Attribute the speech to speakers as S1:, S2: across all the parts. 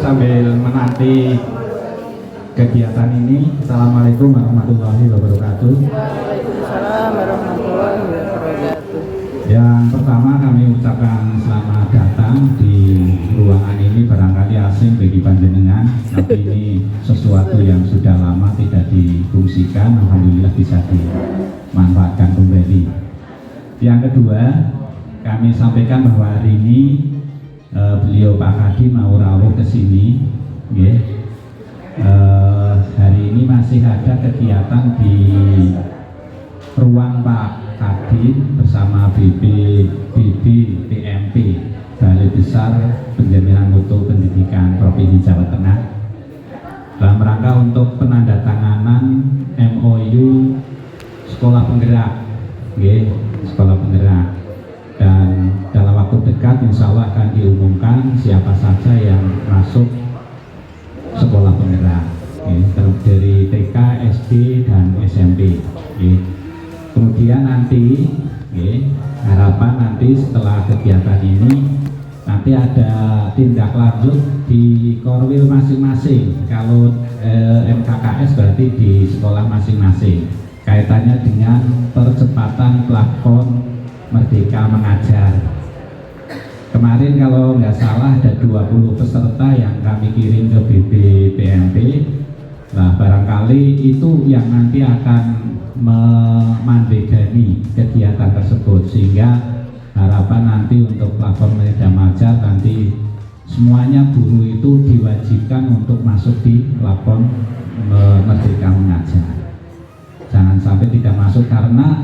S1: sambil menanti kegiatan ini. Assalamualaikum warahmatullahi wabarakatuh.
S2: Waalaikumsalam warahmatullahi wabarakatuh.
S1: Yang pertama kami ucapkan selamat datang di ruangan ini, barangkali asing bagi panjenengan, tapi ini sesuatu yang sudah lama tidak difungsikan, alhamdulillah bisa dimanfaatkan kembali. Yang kedua, kami sampaikan bahwa hari ini beliau Pak Kadi mau rawuh ke sini, hari ini masih ada kegiatan di ruang Pak Kadin bersama PMP Balai Besar Penjaminan Mutu Pendidikan Provinsi Jawa Tengah dalam rangka untuk penandatanganan MOU Sekolah Penggerak, Sekolah Penggerak, dan dalam waktu dekat insya Allah akan diumumkan siapa saja yang masuk Sekolah Penggerak, dari TK, SD, dan SMP. Kemudian nanti harapan nanti setelah kegiatan ini nanti ada tindak lanjut di korwil masing-masing. Kalau MKKS berarti di sekolah masing-masing, kaitannya dengan percepatan platform Merdeka Mengajar. Kemarin kalau nggak salah ada 20 peserta yang kami kirim ke BPMP. Nah, barangkali itu yang nanti akan memandegani kegiatan tersebut, sehingga harapan nanti untuk platform Merdeka Mengajar nanti semuanya guru itu diwajibkan untuk masuk di platform Merdeka Mengajar. Jangan sampai tidak masuk, karena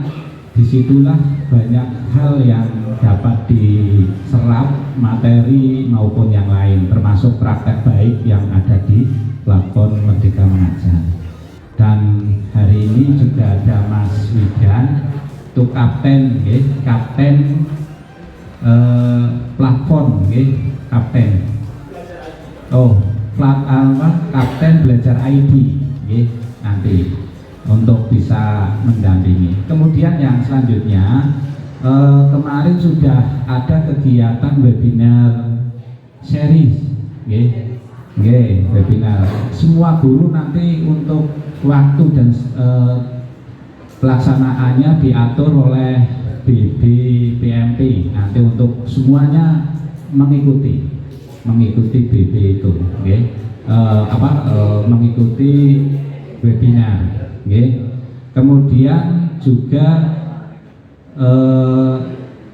S1: disitulah banyak hal yang dapat diserap, materi maupun yang lain, termasuk praktek baik yang ada di platform Merdeka Mengajar. Dan hari ini juga ada Mas Widan, itu kapten, kapten platform, kapten. Kapten belajar ID, nanti untuk bisa mendampingi. Kemudian yang selanjutnya, kemarin sudah ada kegiatan webinar series, webinar. Semua guru nanti untuk waktu dan pelaksanaannya diatur oleh BPMP nanti untuk semuanya mengikuti BB itu, mengikuti webinar. Kemudian juga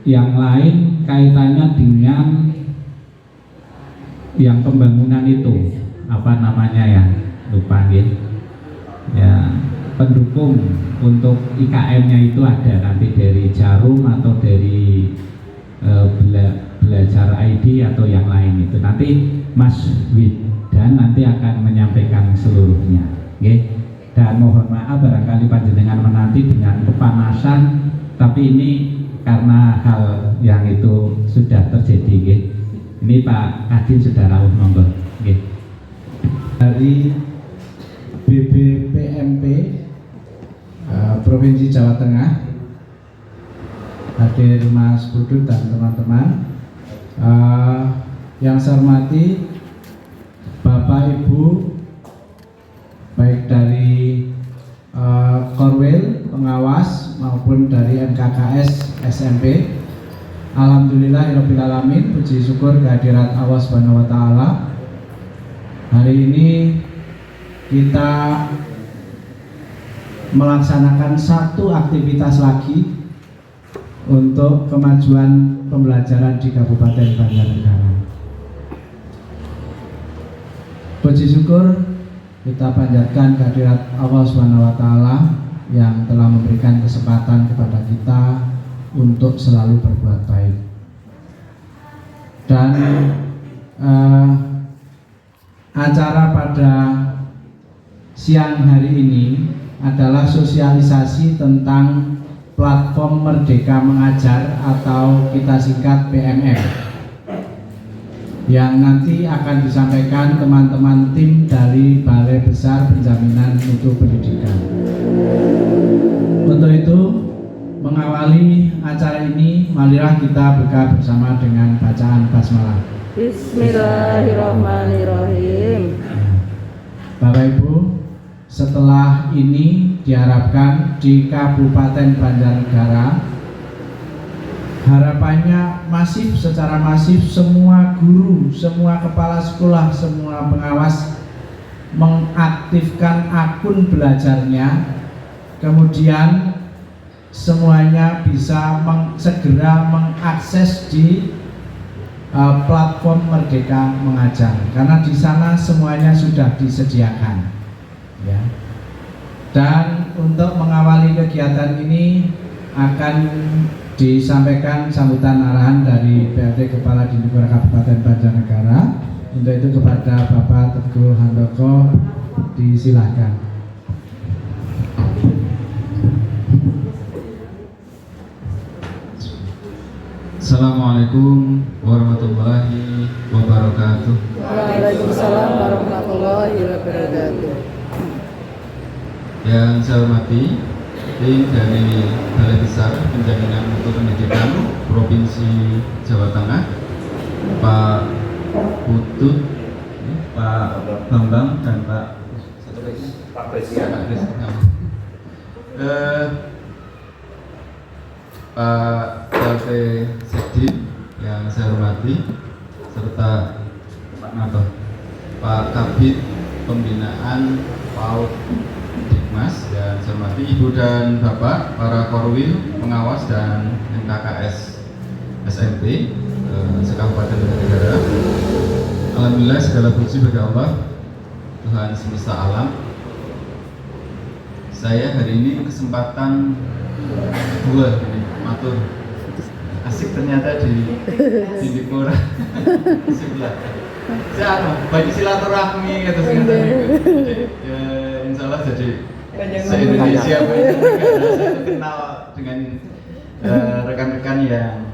S1: yang lain kaitannya dengan yang pembangunan itu, apa namanya ya, lupa ya, pendukung untuk IKM-nya itu ada nanti dari Jarum atau dari belajar ID atau yang lain itu. Nanti Mas Widan nanti akan menyampaikan seluruhnya. Dan mohon maaf barangkali panjenengan menanti dengan kepanasan, tapi ini karena hal yang itu sudah terjadi. Ini Pak Kadin sudah rawuh, monggo.
S3: Dari BPMP Provinsi Jawa Tengah, hadir Mas Budut dan teman-teman. Yang saya hormati Bapak Ibu, baik dari Korwil pengawas maupun dari MKKS SMP. Alhamdulillahirabbil alamin, puji syukur kehadirat Allah Subhanahu wa taala. Hari ini kita melaksanakan satu aktivitas lagi untuk kemajuan pembelajaran di Kabupaten Banjarnegara. Puji syukur kita panjatkan kehadirat Allah Subhanahu wa taala yang telah memberikan kesempatan kepada kita untuk selalu berbuat baik. Dan acara pada siang hari ini adalah sosialisasi tentang platform Merdeka Mengajar atau kita singkat PMM, yang nanti akan disampaikan teman-teman tim dari Balai Besar Penjaminan Mutu Pendidikan. Untuk itu, mengawali acara ini, marilah kita buka bersama dengan bacaan basmalah.
S2: Bismillahirrahmanirrahim.
S3: Bapak Ibu, setelah ini diharapkan di Kabupaten Banjarnegara, harapannya secara masif semua guru, semua kepala sekolah, semua pengawas mengaktifkan akun belajarnya, kemudian semuanya bisa segera mengakses di platform Merdeka Mengajar, karena di sana semuanya sudah disediakan, ya. Dan untuk mengawali kegiatan ini akan disampaikan sambutan arahan dari PLT Kepala Dinipura Kabupaten Banjarnegara. Untuk itu kepada Bapak Teguh Handoko disilahkan.
S4: Assalamualaikum warahmatullahi wabarakatuh.
S2: Waalaikumsalam warahmatullahi wabarakatuh.
S4: Yang saya hormati tim dari Balai Besar Penjaminan Mutu Pendidikan Provinsi Jawa Tengah, Pak Putut, Pak Bambang, dan Pak Presiden. Pak PLT Sekdim yang saya hormati, serta Pak Kabid Pembinaan PAUD Dikmas yang saya hormati, Ibu dan Bapak para Korwil, pengawas dan MKKS SMP sekabupaten Banjarnegara. Alhamdulillah segala puji bagi Allah Tuhan semesta alam. Saya hari ini kesempatan dua ini matur asik ternyata di Dinipura sebelah. Saya bagi silaturahmi kata singkatan itu. Ya insya Allah jadi se-Indonesia saya kenal dengan rekan-rekan yang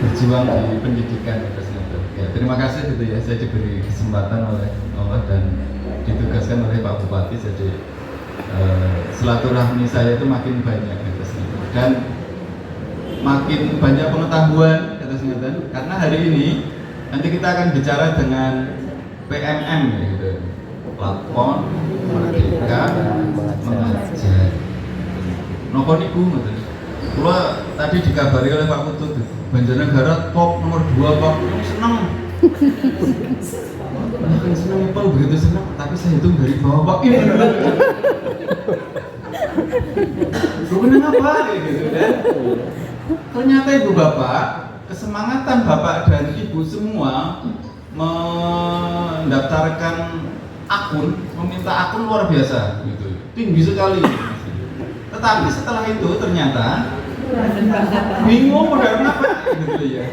S4: berjuang di pendidikan kata singkatan. Ya terima kasih gitu ya, saya diberi kesempatan oleh Allah dan ditugaskan oleh Pak Bupati, jadi silaturahmi saya itu makin banyak gitu, dan makin banyak pengetahuan gitu, karena hari ini nanti kita akan bicara dengan PMM gitu, platform Merdeka Mengajar. Nopo niku ngoten. Kula tadi dikabari oleh Pak Putut, Banjarnegara top nomor 2 Pak. Seneng. Seneng Pak, begitu seneng, tapi saya hitung dari bawah Pak. Kemudian apa kayak gitu kan? Ternyata Ibu Bapak, kesemangatan Bapak dan Ibu semua mendaftarkan akun, meminta akun luar biasa gitu. Tinggi sekali. Tetapi setelah itu ternyata bingung modal apa gitu ya.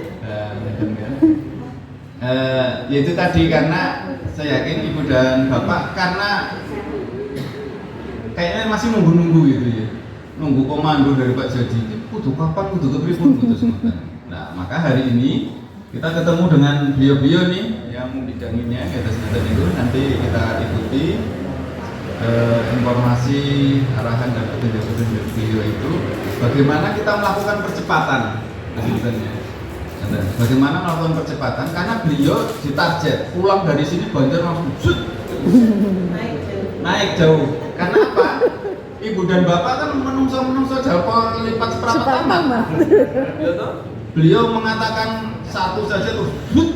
S4: Yaitu tadi, karena saya yakin Ibu dan Bapak karena kayaknya masih nunggu-nunggu gitu ya, nunggu komando dari Pak Jadi, kudu kapan, kudu kepripun, kudu semuanya. Nah maka hari ini kita ketemu dengan beliau-beliau nih yang membidanginya, kita semacam itu, nanti kita ikuti informasi, arahan dan petunjuk-petunjuk beliau itu, bagaimana kita melakukan percepatan, bagaimana melakukan percepatan, karena beliau ditarget pulang dari sini Banjar langsung naik jauh. Karena apa? Ibu dan Bapak kan menungso jauh lipat seperempat. Beliau mengatakan satu saja tuh,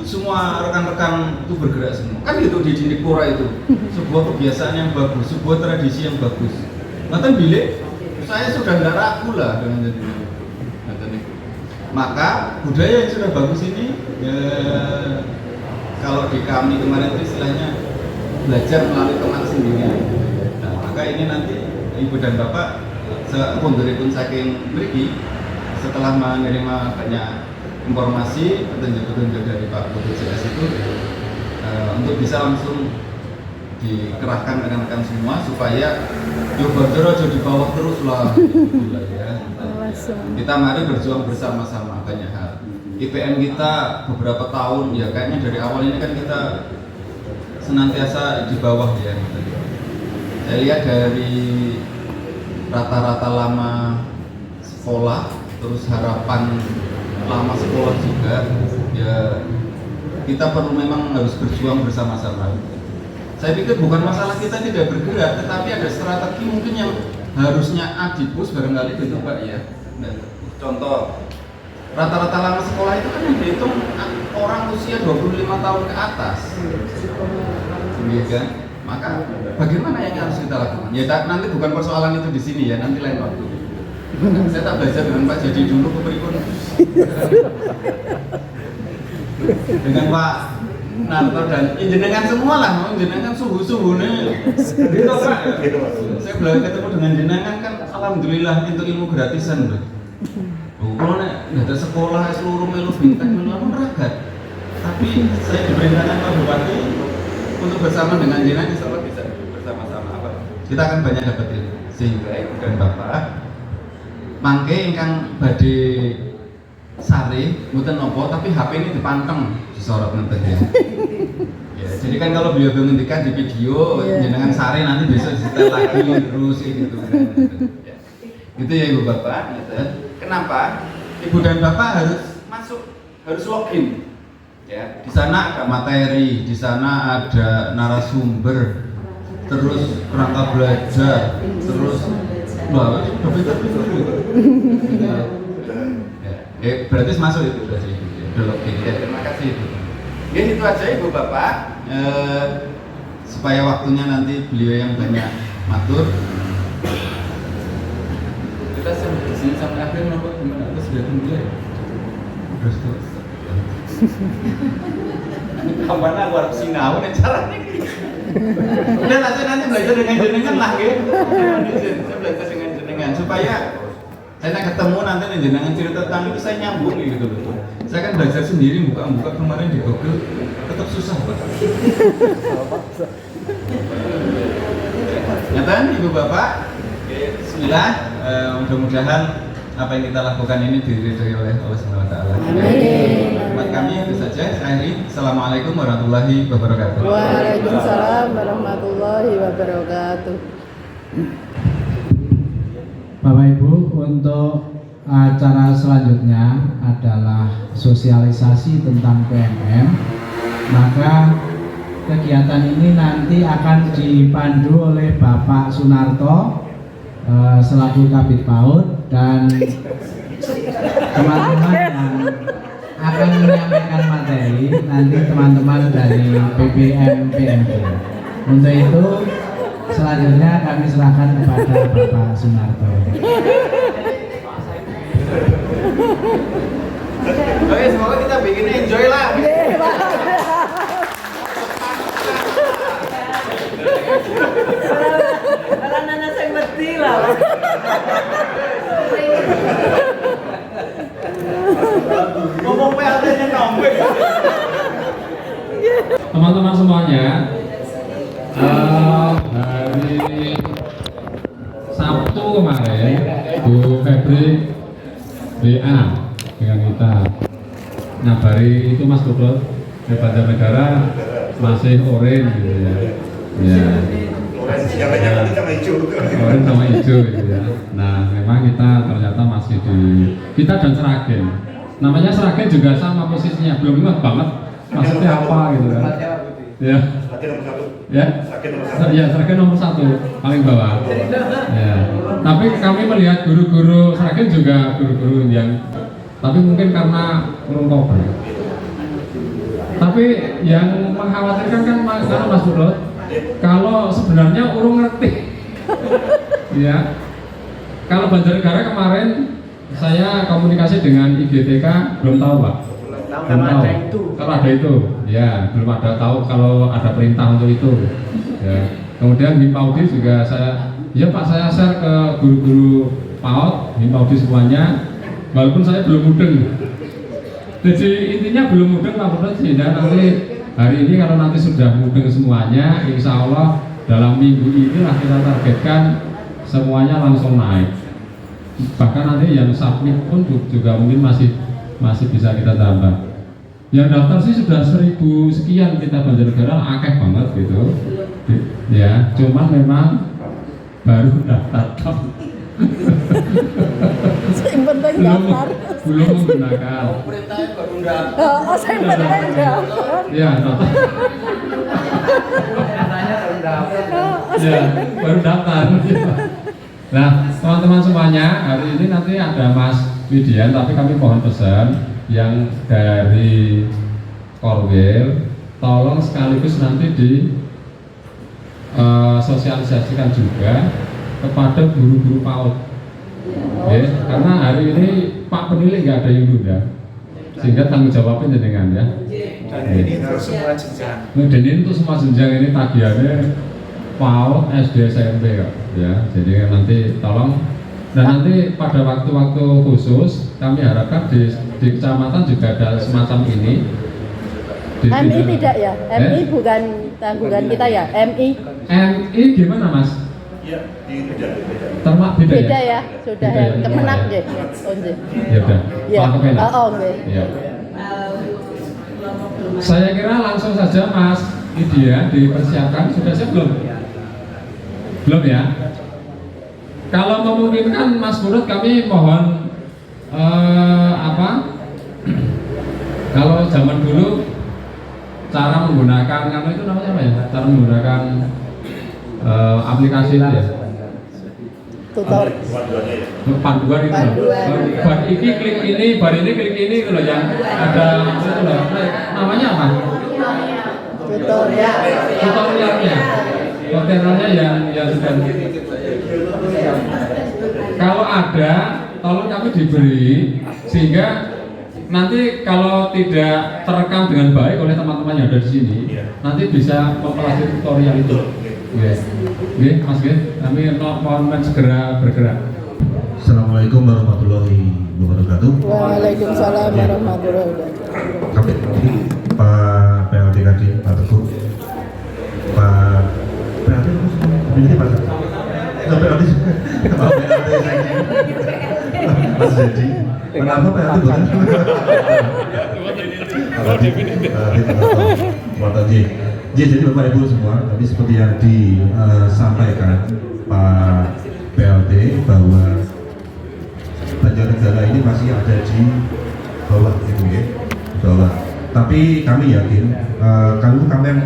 S4: semua rekan-rekan itu bergerak semua. Kan gitu di Dinipura itu, sebuah kebiasaan yang bagus, sebuah tradisi yang bagus. Nanti bilik, saya sudah tidak ragu lah dengan jadi. Maka budaya yang sudah bagus ini, ya, kalau di kami kemarin itu istilahnya belajar melalui teman sendiri. Nah, maka ini nanti Ibu dan Bapak sepunderipun saking mriki, setelah menerima banyak informasi, petunjuk-petunjuk dari Pak Putut CS itu, untuk bisa langsung dikerahkan rekan-rekan semua supaya yo Banjar aja di bawah terus lah gitu lah ya. Kita mari berjuang bersama-sama banyak hal. IPM kita beberapa tahun ya, kayaknya dari awal ini kan kita senantiasa di bawah ya. Saya lihat dari rata-rata lama sekolah, terus harapan lama sekolah juga ya, kita perlu memang harus berjuang bersama-sama. Saya pikir bukan masalah kita tidak bergerak, tetapi ada strategi mungkin yang harusnya adipus barangkali gitu Pak ya. Nah, contoh, rata-rata lama sekolah itu kan yang dihitung orang usia 25 tahun ke atas. Iya kan? Maka bagaimana yang harus kita lakukan? Ya nanti bukan persoalan itu di sini ya, nanti lain waktu. Saya tak belajar dengan Pak Jadi dulu keberikut dengan Pak Narto dan jenengan semua lah, jenengan suhu-suhu nih. Gitu Pak. Saya belajar ketemu dengan jenengan kan, alhamdulillah itu ilmu gratisan bro. Kalau nggak ada sekolah seluruh melu bintang melu ragat. Tapi saya diperintahkan Pak Bupati untuk bersama dengan jenengan insya Allah bisa bersama-sama apa? Kita akan banyak dapat ilmu sehingga ibu dan bapak mangke ingkang badhe sare mboten nopo tapi HP ini dipanteng disorot nanti ya. Ya, jadi kan kalau beliau ngendikan di video jenengan sare nanti besok disetel lagi terus gitu kan. Ya. Gitu ya ibu bapak gitu. Kenapa? Ibu dan bapak harus masuk, harus login. Ya, di sana ada materi, di sana ada narasumber, terus kerangka belajar, terus berarti masuk itu berarti login ya. Terima kasih ibu. Ya itu aja ibu bapak. Supaya waktunya nanti beliau yang banyak matur. Kita sampai di sini sampai akhir nopo gimana? Terus sudah tunggu ya. Terus. Kapan aku harus sinau nih caranya? Udah lah saya nanti belajar dengan jenengan lah ya. Saya belajar dengan jenengan supaya saya ketemu nanti dengan jenengan cerita tentang itu saya nyambung gitu loh. Saya kan belajar sendiri buka-buka kemarin di Google tetap susah Pak. Nyata ibu bapak, bismillah, mudah-mudahan apa yang kita lakukan ini diridhoi oleh Allah Subhanahu wa taala.
S2: Amin.
S4: Buat kami itu saja. Saya akhiri. Assalamualaikum warahmatullahi wabarakatuh.
S2: Waalaikumsalam warahmatullahi wabarakatuh.
S3: Bapak Ibu, untuk acara selanjutnya adalah sosialisasi tentang PMM. Maka kegiatan ini nanti akan dipandu oleh Bapak Sunarto selaku Kabid PAUD dan teman-teman yang akan menyampaikan materi nanti teman-teman dari BPM PMP. Untuk itu selanjutnya kami serahkan kepada Bapak Sunarto.
S4: Oke, semoga kita bikin enjoy lah.
S2: Karena anak saya ngerti lah.
S4: Ngomong PLT-nya nombe.
S1: Teman-teman semuanya, hari Sabtu kemarin Bu Febri BA dengan kita nyabari itu Mas Kudrot di Banjarnegara masih orange gitu ya. Ya. Orange sama hijau gitu ya. Nah memang kita ternyata masih di kita dan Seragen. Namanya Seragen juga sama posisinya, belum ingat banget maksudnya apa gitu kan. Ya. Ya. Ya, Seragen nomor 1 paling bawah. Ya. Tapi kami melihat guru-guru Seragen juga guru-guru yang tapi mungkin karena belum koper. Tapi yang mengkhawatirkan kan Mas Budot, kalau sebenarnya urung ngerti. Ya. Kalau Banjarnegara kemarin saya komunikasi dengan IGTK belum tahu Pak. Belum tahu. Kalau ada itu, ya belum ada tahu kalau ada perintah untuk itu. Ya. Kemudian Himpaudi juga ya Pak saya share ke guru-guru PAUD, Himpaudi semuanya. Walaupun saya belum mudeng. Jadi intinya belum mudeng Pak Budot sehingga nanti hari ini kalau nanti sudah mudeng semuanya, insya Allah dalam minggu inilah kita targetkan semuanya langsung naik. Bahkan nanti yang submit pun juga mungkin masih bisa kita tambah. Yang daftar sih sudah 1000 sekian kita Banjarnegara, akeh banget gitu. Ya, cuman memang baru daftar.
S2: Yang penting daftar.
S5: belum menggunakan.
S4: Perintahnya baru nggak.
S2: Oh, saya beneran daftar.
S5: Ya, nota.
S3: Katanya baru dapat.
S5: Ya, baru daftar. Nah, teman-teman semuanya, hari ini nanti ada Mas Widian, tapi kami mohon pesan yang dari Korwil, tolong sekaligus nanti di sosialisasikan juga kepada guru-guru PAUD. Karena hari ini Pak Penilai nggak ada yang muda, sehingga tanggung jawabnya dengan ya.
S3: Dan ini untuk semua jenjang.
S5: Dan ini untuk semua jenjang, ini tagihannya PAUD, SD, SMP ya. Jadi nanti tolong, dan nanti pada waktu-waktu khusus kami harapkan di kecamatan juga ada semacam ini.
S2: MI tidak ya? MI bukan tanggungan kita ya? MI
S5: MI gimana Mas?
S6: Iya, beda.
S5: Termak beda,
S2: beda
S5: ya?
S2: ya? Sudah
S5: Beda
S2: ya?
S5: ya?
S2: Kemenak deh. Oh, nggih.
S5: Ya udah.
S2: Ya.
S5: Pak Kemenak.
S2: Oh, nggih.
S5: Ya. Saya kira langsung saja Mas Widya dipersiapkan. Sudah siap belum? Belum ya? Kalau memungkinkan Mas Purut, kami mohon kalau zaman dulu cara menggunakan itu namanya apa ya? Cara menggunakan aplikasi itu ya.
S2: Tutor.
S6: Waduhnya ya.
S5: Panduan itu loh.
S2: Panduan.
S5: Bar ini klik ini, bar ini klik ini itu loh yang ada itu loh. Namanya apa?
S2: Tutorial.
S5: Tutorialnya. Tutorialnya yang sudah. Kalau ada, tolong kami diberi sehingga nanti kalau tidak terekam dengan baik oleh teman-teman yang ada di sini, nanti bisa mempelajari tutorial itu. Oke, Mas Ge, kami mohon segera bergerak.
S6: Assalamualaikum warahmatullahi wabarakatuh.
S2: Waalaikumsalam warahmatullahi wabarakatuh.
S6: Kami Pak PLT tadi, Pak Teguh, Pak PLT ini Pak PLT, Pak PLT Mas Jadi, kenapa PLT bukan? Pak Tadi. Jadi Bapak Ibu semua, tadi seperti yang disampaikan Pak PLT bahwa Banjarnegara ini masih ada di bawah gitu ya, bawah. Tapi kami yakin, kalau kemarin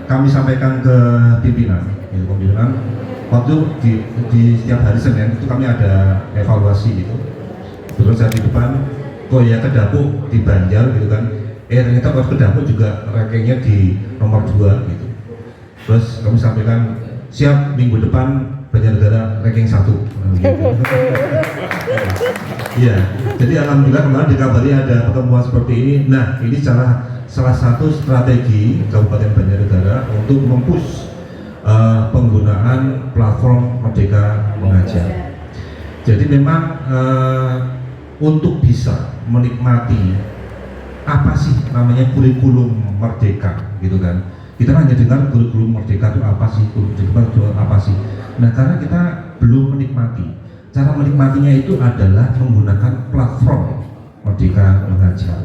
S6: kami sampaikan ke pimpinan, ya, pimpinan waktu di setiap hari Senin itu kami ada evaluasi gitu. Terus saya di depan, kok ya ke dapur di Banjar gitu kan. Ternyata pas ke dapur juga rankingnya di nomor 2 gitu. Terus kami sampaikan siap minggu depan Banjarnegara ranking 1 gitu. Iya, jadi alhamdulillah kemarin dikabari ada pertemuan seperti ini. Nah, ini salah satu strategi Kabupaten Banjarnegara untuk mempush penggunaan platform Merdeka Mengajar. Jadi memang untuk bisa menikmati apa sih namanya kurikulum merdeka gitu kan, kita hanya dengar kurikulum merdeka itu apa sih, kurikulum itu apa sih. Nah, karena kita belum menikmati, cara menikmatinya itu adalah menggunakan platform Merdeka Mengajar.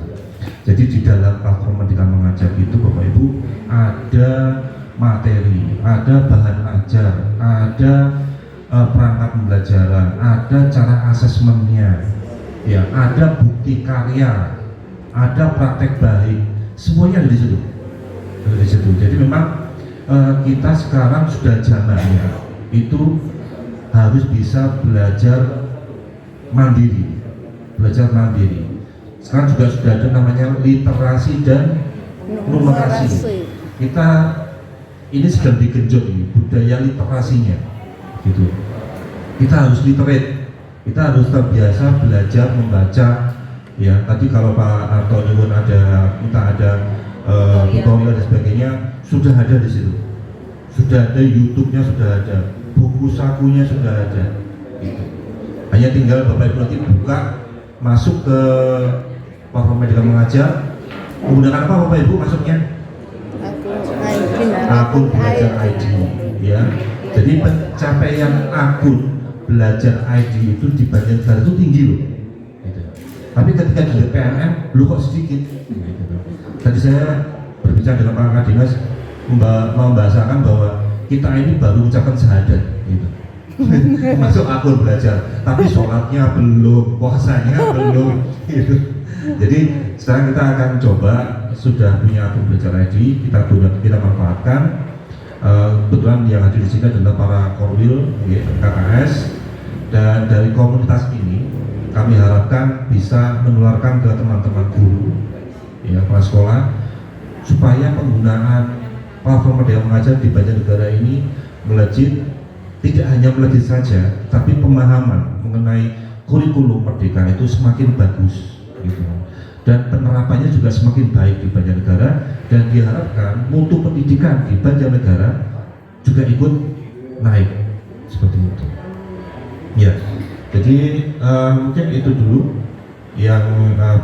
S6: Jadi di dalam platform Merdeka Mengajar itu Bapak Ibu ada materi, ada bahan ajar, ada perangkat pembelajaran, ada cara asesmennya, ya, ada bukti karya, ada praktek baik, semuanya ada di situ. Ada di situ. Jadi memang kita sekarang sudah zamannya itu harus bisa belajar mandiri, Sekarang juga sudah ada namanya literasi dan numerasi. Kita ini sedang digenjot ini budaya literasinya, gitu. Kita harus literate, kita harus terbiasa belajar membaca. Ya, tadi kalau Pak Antonius ada tutorial dan sebagainya, sudah ada di situ, sudah ada YouTube-nya, sudah ada buku sakunya, sudah ada. Gitu. Hanya tinggal Bapak Ibu nanti buka, masuk ke platform Merdeka Mengajar, menggunakan apa Bapak Ibu masuknya? Akun Belajar ID, ya. Jadi pencapaian akun Belajar ID itu di Banjarnegara itu tinggi loh. Tapi ketika di PNM, lu kok sedikit. Tadi saya berbicara dengan Pak Kadinas membahasakan bahwa kita ini baru ucapan syahadat. Gitu. masuk akun belajar, tapi sholatnya belum, puasanya belum gitu. Jadi sekarang kita akan coba, sudah punya akun belajar ID, kita manfaatkan. Kebetulan yang hadir di sini adalah para korwil KKS, dan dari komunitas ini kami harapkan bisa menularkan ke teman-teman guru, ya, kepala sekolah, supaya penggunaan platform Merdeka Mengajar di Banjarnegara ini melejit. Tidak hanya melejit saja, tapi pemahaman mengenai kurikulum Merdeka itu semakin bagus, gitu. Dan penerapannya juga semakin baik di Banjarnegara, dan diharapkan mutu pendidikan di Banjarnegara juga ikut naik seperti itu. Ya, jadi mungkin itu dulu yang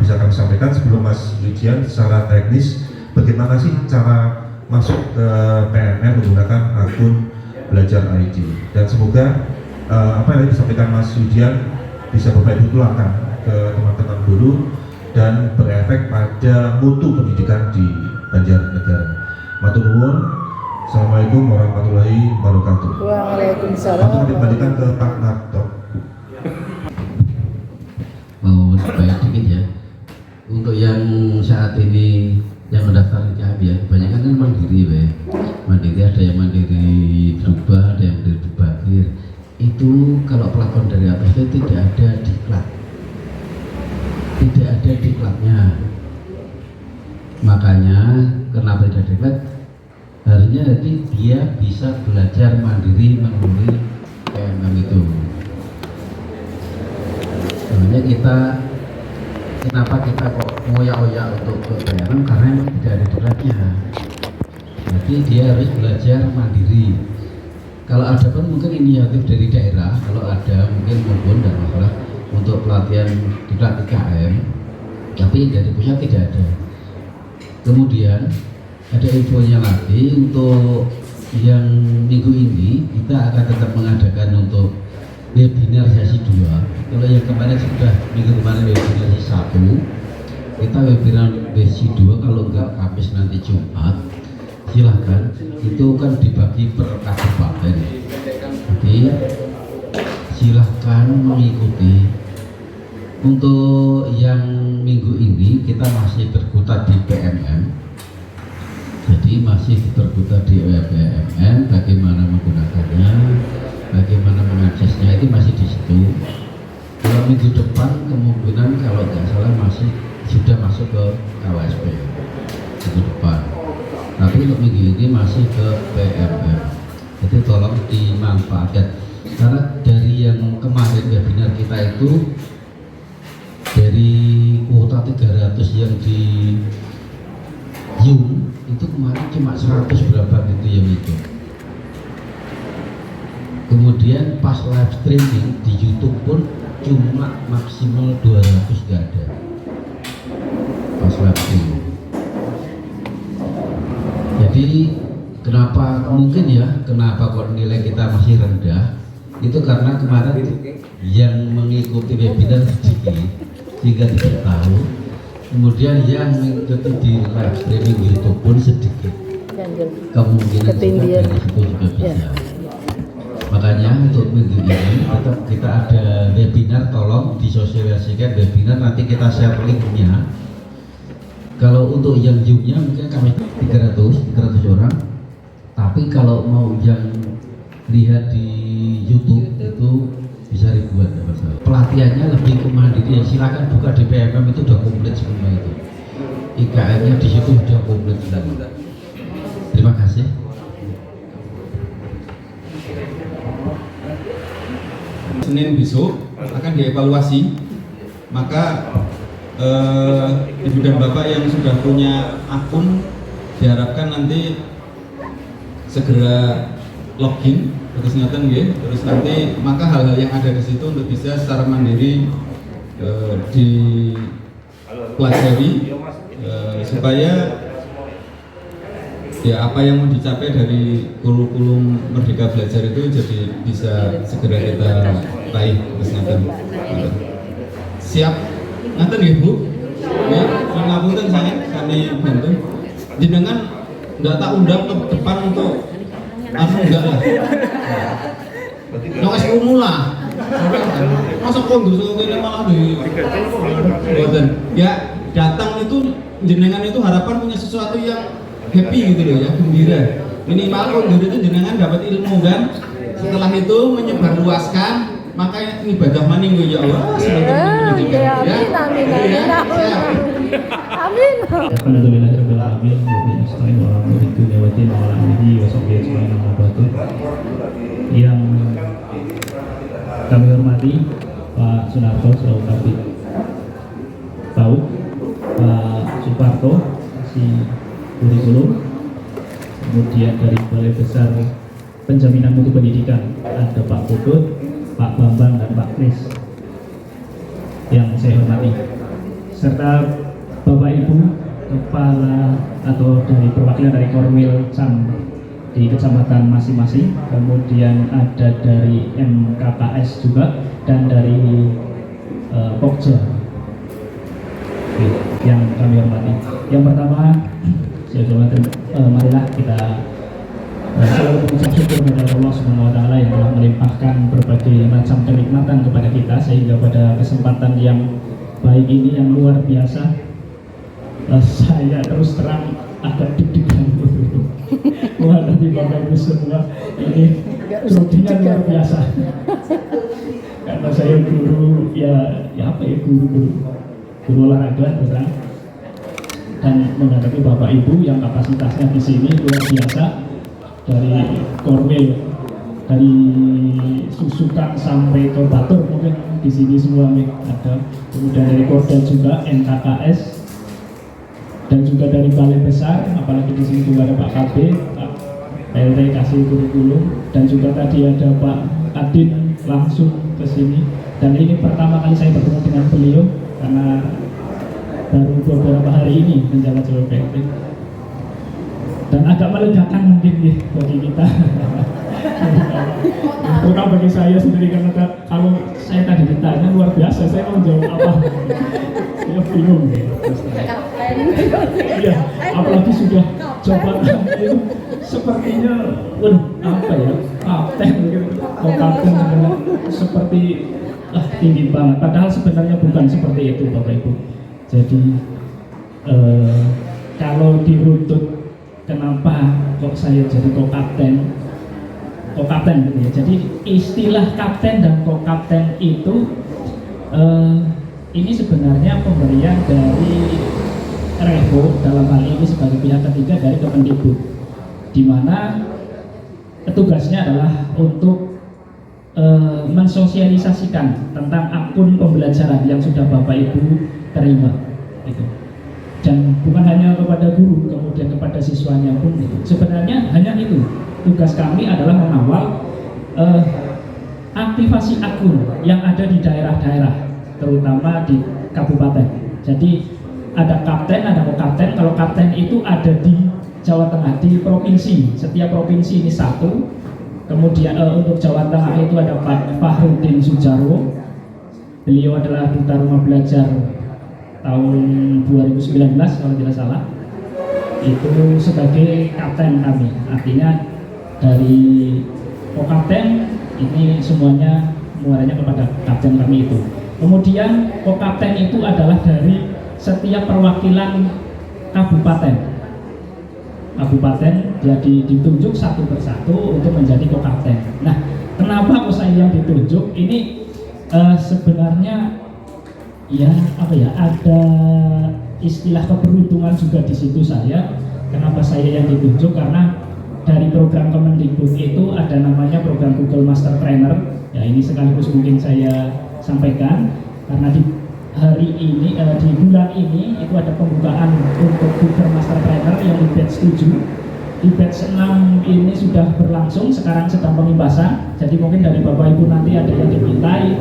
S6: bisa kami sampaikan. Sebelum Mas Yujian secara teknis, bagaimana sih cara masuk ke PMM menggunakan akun belajar ID, dan semoga apa yang disampaikan Mas Yujian bisa Bapak Ibu tularkan ke teman-teman guru dan berefek pada mutu pendidikan di Banjarnegara. Matur nuwun. Assalamualaikum warahmatullahi wabarakatuh.
S2: Waalaikumsalam.
S6: Untuk dikembalikan ke Pak Narto.
S7: Mau supaya dikit ya. Untuk yang saat ini yang mendaftar di KHB ya, kebanyakan kan mandiri ya. Mandiri, ada yang mandiri berubah, ada yang mandiri berbakir. Itu kalau pelakon dari atas itu tidak ada diklat. Tidak ada diklatnya. Makanya kenapa tidak diklat? Harusnya nanti dia bisa belajar mandiri melalui PMM itu. Sebenarnya kenapa kita kok ngoyak-ngoyak untuk ke PMM, karena memang tidak ada diklatnya. Jadi dia harus belajar mandiri. Kalau ada pun mungkin inisiatif dari daerah, kalau ada mungkin maupun dan masalah untuk pelatihan diklat IKM, tapi dari pusat tidak ada. Kemudian ada infonya lagi untuk yang minggu ini kita akan tetap mengadakan untuk webinar sesi 2. Kalau yang kemarin sudah minggu kemarin webinar sesi 1, kita webinar sesi 2 kalau enggak Kamis nanti Jumat. Silahkan, itu kan dibagi per kabupaten. Jadi silahkan mengikuti. Untuk yang minggu ini kita masih berkutat di PMM. Jadi masih berkutat di PMM, bagaimana menggunakannya, bagaimana mengaksesnya, itu masih di situ. Kalau minggu depan kemungkinan kalau nggak salah masih sudah masuk ke KWSP minggu depan. Tapi untuk minggu ini masih ke PMM. Jadi tolong dimanfaatkan. Karena dari yang kemarin webinar kita itu dari kuota 300 yang di Zoom itu kemarin cuma 100 berapa gitu yang itu. Kemudian pas live streaming di YouTube pun cuma maksimal 200 gak ada pas live streaming. Jadi kenapa mungkin ya, kenapa kok nilai kita masih rendah, itu karena kemarin yang mengikuti webinar sedikit sehingga tidak tahu. Kemudian yang mengikuti di live streaming YouTube pun sedikit, kemungkinan juga dari situ juga bisa. Makanya untuk minggu ini tetap kita ada webinar, tolong disosialisasikan webinar, nanti kita share linknya. Kalau untuk yang Zoom-nya mungkin kami 300 orang, tapi kalau mau yang lihat di YouTube itu bisa ribuan, tidak masalah. Pelatihannya lebih ke mandiri, silakan buka di PMM, itu udah komplit semua itu. IKM-nya di situ sudah komplit semua. Terima kasih.
S4: Senin besok akan dievaluasi, maka Ibu dan Bapak yang sudah punya akun diharapkan nanti segera login terus ngaten nggih, terus nanti maka hal-hal yang ada di situ untuk bisa secara mandiri dipelajari supaya ya apa yang mau dicapai dari kurikulum Merdeka Belajar itu jadi bisa segera kita raih. Terus ngaten. Siap ngaten nggih Bu? Ya, ngapunten saya kami bantu. Jenengan ndak tak undang ke depan untuk enggak lah.
S8: Nang SPU mula. Masa kondus kene malah di boten. Ya, datang itu jenengan itu harapan punya sesuatu yang happy gitu loh ya, gembira. Minimal kondur itu jenengan dapat ilmu kan. Setelah itu menyebarluaskan, maka ibadah maning ya Allah.
S2: Amin.
S1: Alhamdulillahirabbil alamin wa bihi nasta'in wa ala dunya wa din wa ala alihi wa sahbihi ajma'in amma ba'du. Yang kami hormati Pak Sunarto selaku Kabid PAUD, Pak Suparto si kurikulum, kemudian dari Balai Besar Penjaminan Mutu Pendidikan ada Pak Putut, Pak Bambang dan Pak Kris yang saya hormati, serta Bapak Ibu kepala atau dari perwakilan dari Korwil Cam di kecamatan masing-masing, kemudian ada dari MKKS juga dan dari Pokja yang kami hormati. Yang pertama, saya hormati, marilah kita selalu mengucap syukur kepada Allah Subhanahu wa Ta'ala yang telah melimpahkan berbagai macam kenikmatan kepada kita, sehingga pada kesempatan yang baik ini yang luar biasa, saya terus terang agak deg-degan menghadapi Bapak Ibu semua. Ini groginya luar biasa karena saya guru guru olahraga terang, dan menghadapi Bapak Ibu yang kapasitasnya di sini luar biasa, dari Korwil, dari Susukan sampai ke Batur mungkin di sini semua ada, kemudian dari Korda juga NKKS, dan juga dari Balai Besar, apalagi di sini juga ada Pak KB, Pak PLT kasih kurikulum, dan juga tadi ada Pak Adin langsung ke sini. Dan ini pertama kali saya bertemu dengan beliau karena baru beberapa hari ini menjabat sebagai PLT, dan agak melegakan mungkin ya bagi kita. Terutama bagi saya sendiri, karena kalau saya tadi ditanya luar biasa, saya mau jawab apa? Saya bingung. Iya, apalagi sudah jabatan itu sepertinya, apa ya, kapten gitu. Kalau kapten sebenarnya seperti tinggi banget. Padahal sebenarnya bukan seperti itu, Bapak Ibu. Jadi kalau diruntut kenapa kok saya jadi kokapten gitu ya. Jadi istilah kapten dan kokapten itu ini sebenarnya pemberian dari Revo, dalam hal ini sebagai pihak ketiga dari Kemendikbud, di mana tugasnya adalah untuk mensosialisasikan tentang akun pembelajaran yang sudah Bapak Ibu terima gitu. Dan bukan hanya kepada guru, kemudian kepada siswanya pun gitu. Sebenarnya hanya itu, tugas kami adalah mengawal aktivasi akun yang ada di daerah-daerah, terutama di kabupaten. Jadi ada kapten, ada kokapten. Kalau kapten itu ada di Jawa Tengah, di provinsi, setiap provinsi ini satu. Kemudian untuk Jawa Tengah itu ada Pak Fahrudin Sujarwo, beliau adalah Duta Rumah Belajar tahun 2019 kalau tidak salah, itu sebagai kapten kami. Artinya dari kokapten ini semuanya muaranya kepada kapten kami itu. Kemudian kokapten itu adalah dari setiap perwakilan kabupaten jadi ditunjuk satu persatu untuk menjadi kokapten. Nah, kenapa kok saya yang ditunjuk? Ini sebenarnya ya ada istilah keberuntungan juga di situ saya. Kenapa saya yang ditunjuk? Karena dari program Kemendikbud itu ada namanya program Google Master Trainer. Ya, ini sekaligus mungkin saya sampaikan karena di hari ini, di bulan ini itu ada pembukaan untuk Google Master Trainer yang di batch 7. Di batch 6 ini sudah berlangsung, sekarang sedang pengimbasan. Jadi mungkin dari Bapak Ibu nanti ada yang dimintai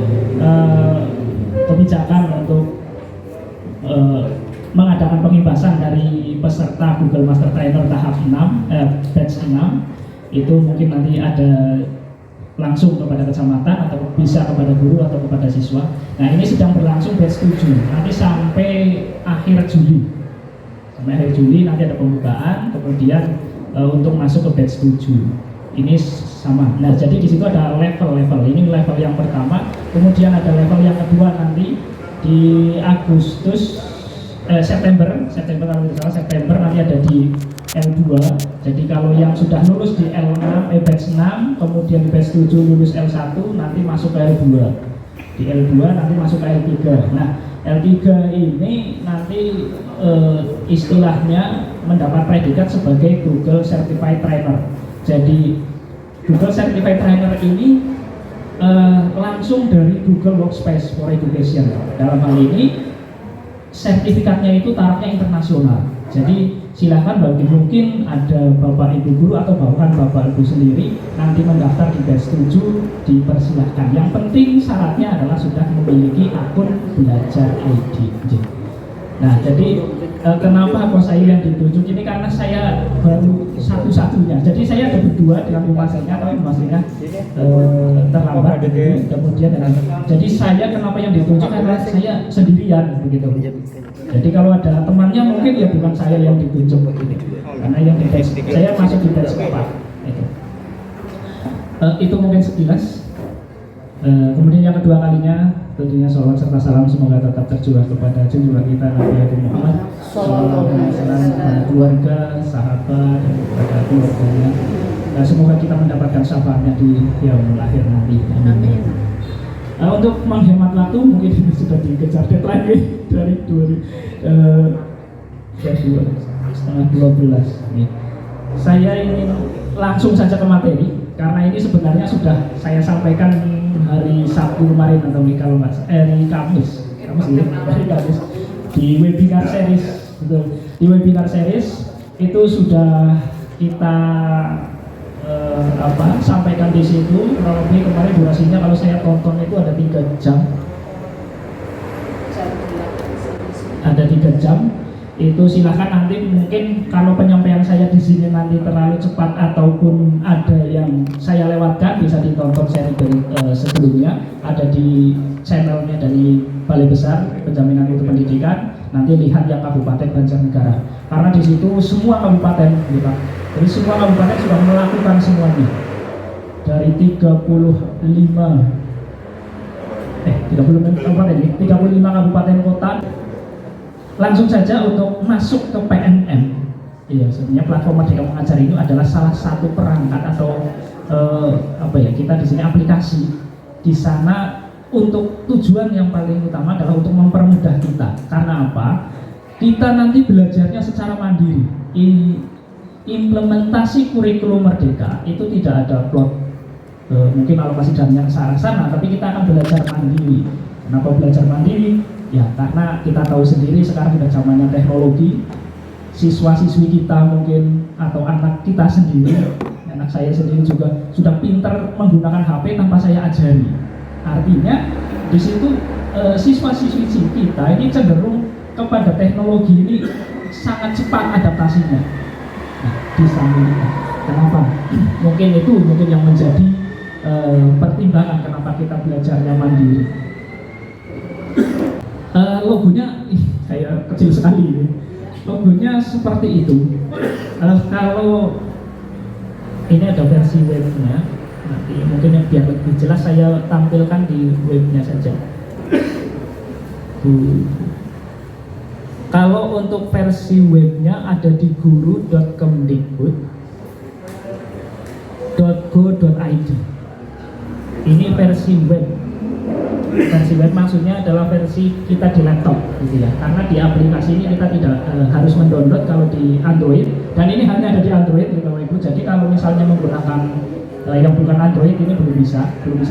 S1: kebijakan untuk mengadakan pengimbasan dari peserta Google Master Trainer tahap 6, batch 6. Itu mungkin nanti ada langsung kepada kecamatan atau bisa kepada guru atau kepada siswa. Nah, ini sedang berlangsung batch 7 nanti sampai akhir Juli. Sampai akhir Juli nanti ada pembukaan, kemudian untuk masuk ke batch 7. Ini
S9: sama. Nah, jadi di situ ada level-level. Ini level yang pertama, kemudian ada level yang kedua nanti di September kalau tidak salah September nanti ada di L2. Jadi kalau yang sudah lulus di batch 6, kemudian di batch 7 lulus L1, nanti masuk ke L2. Di L2 nanti masuk ke L3. Nah, L3 ini nanti istilahnya mendapat predikat sebagai Google Certified Trainer. Jadi Google Certified Trainer ini langsung dari Google Workspace for Education. Dalam hal ini sertifikatnya itu tarafnya internasional. Jadi silahkan bagi mungkin ada bapak ibu guru atau bahkan bapak ibu sendiri nanti mendaftar di batch 7 dipersilahkan. Yang penting syaratnya adalah sudah memiliki akun belajar ID. Nah, jadi kenapa kok saya yang ditunjuk ini, karena saya baru satu-satunya. Jadi saya ada berdua dengan Mas-nya, tapi Mas-nya terlambat gitu. Kemudian jadi saya kenapa yang ditunjuk karena saya sendirian begitu. Jadi kalau ada temannya mungkin ya bukan saya yang ditunjuk begitu. Karena yang di batch saya masuk di batch 4. Itu mungkin sekilas. Kemudian yang kedua kalinya tentunya sholawat serta salam semoga tetap tercurah kepada junjungan kita Nabi Muhammad sallallahu alaihi wasallam, kepada keluarga, sahabat, dan kepada keluarganya. Nah, semoga kita mendapatkan syafaatnya di yaumul akhir nanti. Amin. Untuk menghemat waktu mungkin ini sudah dikejar deadline dari 11:30. Saya ingin langsung saja ke materi karena ini sebenarnya sudah saya sampaikan hari Sabtu kemarin atau kalau nggak hari Kamis di webinar series, betul. Di webinar series itu sudah kita sampaikan di situ. Kurang lebih kemarin durasinya kalau saya tonton itu ada 3 jam. Ada 3 jam. Itu silahkan nanti mungkin kalau penyampaian saya di sini nanti terlalu cepat ataupun ada yang saya lewatkan bisa ditonton seri dari sebelumnya, ada di channelnya dari Balai Besar Penjaminan Mutu Pendidikan. Nanti lihat yang Kabupaten Banjarnegara karena di situ semua kabupaten, jadi semua kabupaten sudah melakukan semuanya dari 35 kabupaten kota. Langsung saja untuk masuk ke PMM. Iya, sebenarnya platform Merdeka Mengajar itu adalah salah satu perangkat atau kita di sini aplikasi. Di sana untuk tujuan yang paling utama adalah untuk mempermudah kita. Karena apa? Kita nanti belajarnya secara mandiri. Implementasi kurikulum Merdeka itu tidak ada plot mungkin alokasi dana yang sana, tapi kita akan belajar mandiri. Kenapa belajar mandiri? Ya karena kita tahu sendiri sekarang sudah zamannya teknologi. Siswa-siswi kita mungkin atau anak kita sendiri, anak saya sendiri juga sudah pintar menggunakan HP tanpa saya ajari. Artinya di situ siswa-siswi kita ini cenderung kepada teknologi ini sangat cepat adaptasinya. Nah, di samping kita, kenapa? Mungkin yang menjadi pertimbangan kenapa kita belajarnya mandiri. Logonya kayak kecil sekali ini. Logonya seperti itu. Kalau ini ada versi webnya, nanti mungkin yang biar lebih jelas saya tampilkan di webnya saja. Kalau untuk versi webnya ada di guru.kemdikbud.go.id. Ini versi web. Versi web maksudnya adalah versi kita di laptop gitu ya, karena di aplikasi ini kita tidak harus mendownload kalau di Android, dan ini hanya ada di Android gitu Bapak Ibu. Jadi kalau misalnya menggunakan yang bukan Android ini belum bisa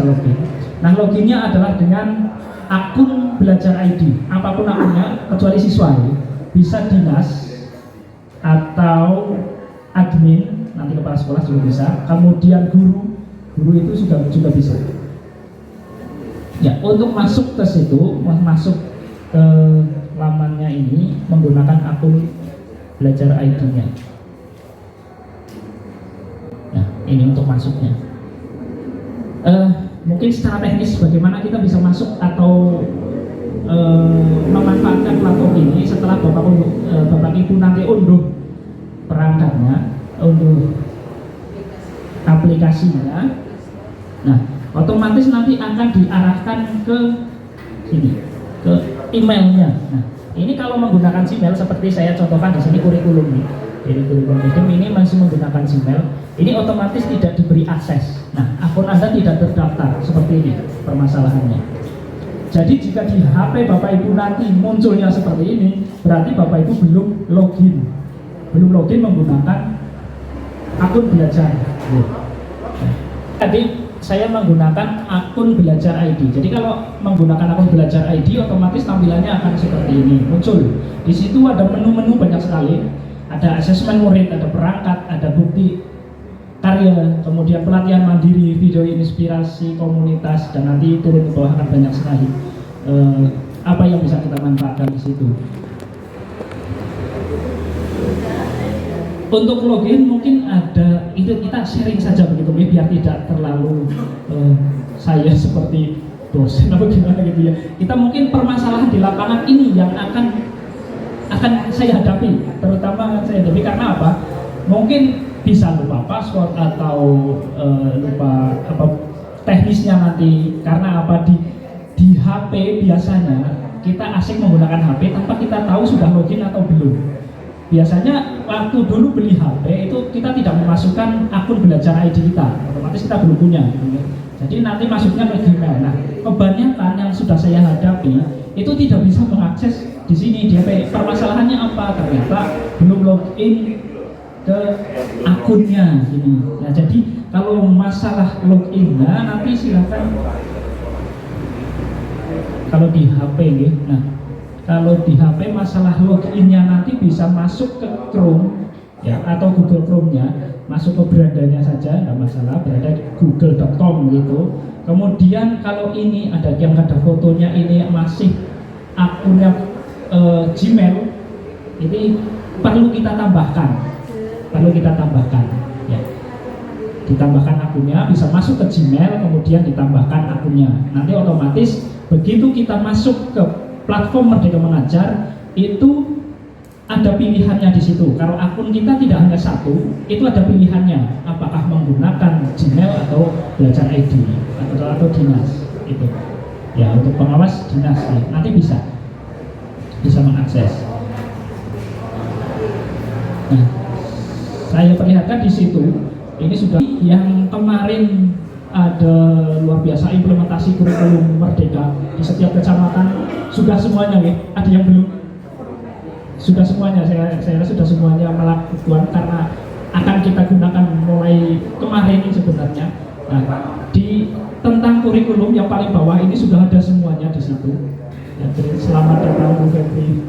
S9: login. Nah, loginnya adalah dengan akun belajar ID, apapun akunnya kecuali siswa ini. Bisa dinas atau admin, nanti kepala sekolah juga bisa, kemudian guru itu juga bisa. Ya, untuk masuk ke situ, masuk ke lamannya ini menggunakan akun belajar ID-nya. Nah, ini untuk masuknya. Mungkin secara teknis bagaimana kita bisa masuk atau memanfaatkan platform ini setelah Bapak Ibu nanti unduh perangkatnya, unduh aplikasinya. akan diarahkan ke sini, ke emailnya. Nah, ini kalau menggunakan Gmail seperti saya contohkan di sini kurikulum nih. Jadi kurikulum ini masih menggunakan Gmail, ini otomatis tidak diberi akses. Nah, akun Anda tidak terdaftar seperti ini permasalahannya. Jadi jika di HP Bapak Ibu nanti munculnya seperti ini, berarti Bapak Ibu belum login menggunakan akun belajar. Tadi saya menggunakan akun belajar ID. Jadi kalau menggunakan akun belajar ID, otomatis tampilannya akan seperti ini muncul. Di situ ada menu-menu banyak sekali. Ada asesmen murid, ada perangkat, ada bukti karya, kemudian pelatihan mandiri, video inspirasi komunitas, dan nanti turun ke bawah akan banyak sekali apa yang bisa kita manfaatkan di situ. Untuk login mungkin ada, itu kita sharing saja begitu ya, biar tidak terlalu saya seperti dosen atau gimana gitu ya. Kita mungkin permasalahan di lapangan ini yang akan saya hadapi, terutama saya hadapi karena apa? Mungkin bisa lupa password atau lupa apa teknisnya nanti, karena apa di HP biasanya kita asik menggunakan HP tanpa kita tahu sudah login atau belum. Biasanya waktu dulu beli HP itu kita tidak memasukkan akun belajar ID kita, otomatis kita belum punya. Jadi nanti masuknya ke Gmail. Nah, kebanyakan yang sudah saya hadapi itu tidak bisa mengakses di sini di HP. Permasalahannya apa? Ternyata belum login ke akunnya ini. Nah, jadi kalau masalah loginnya nanti silakan kalau di HP nih. Nah, kalau di HP masalah loginnya nanti bisa masuk ke Chrome ya atau Google Chrome-nya, masuk ke berandanya saja, nggak masalah, beranda google.com gitu. Kemudian kalau ini ada yang ada fotonya, ini masih akunnya Gmail, ini perlu kita tambahkan ya. Ditambahkan akunnya, bisa masuk ke Gmail, kemudian ditambahkan akunnya. Nanti otomatis begitu kita masuk ke platform Merdeka Mengajar, itu ada pilihannya di situ. Kalau akun kita tidak hanya satu, itu ada pilihannya, apakah menggunakan Gmail atau belajar ID atau dinas itu. Ya, untuk pengawas dinas ya. Nanti bisa mengakses. Nah, saya perlihatkan di situ, ini sudah yang kemarin ada luar biasa implementasi kurikulum Merdeka di setiap kecamatan, sudah semuanya ya. Ada yang belum? Sudah semuanya, saya sudah semuanya melakukan karena akan kita gunakan mulai kemarin sebenarnya. Nah, di tentang kurikulum yang paling bawah ini sudah ada semuanya di situ. Ya, selamat datang Bu Febri.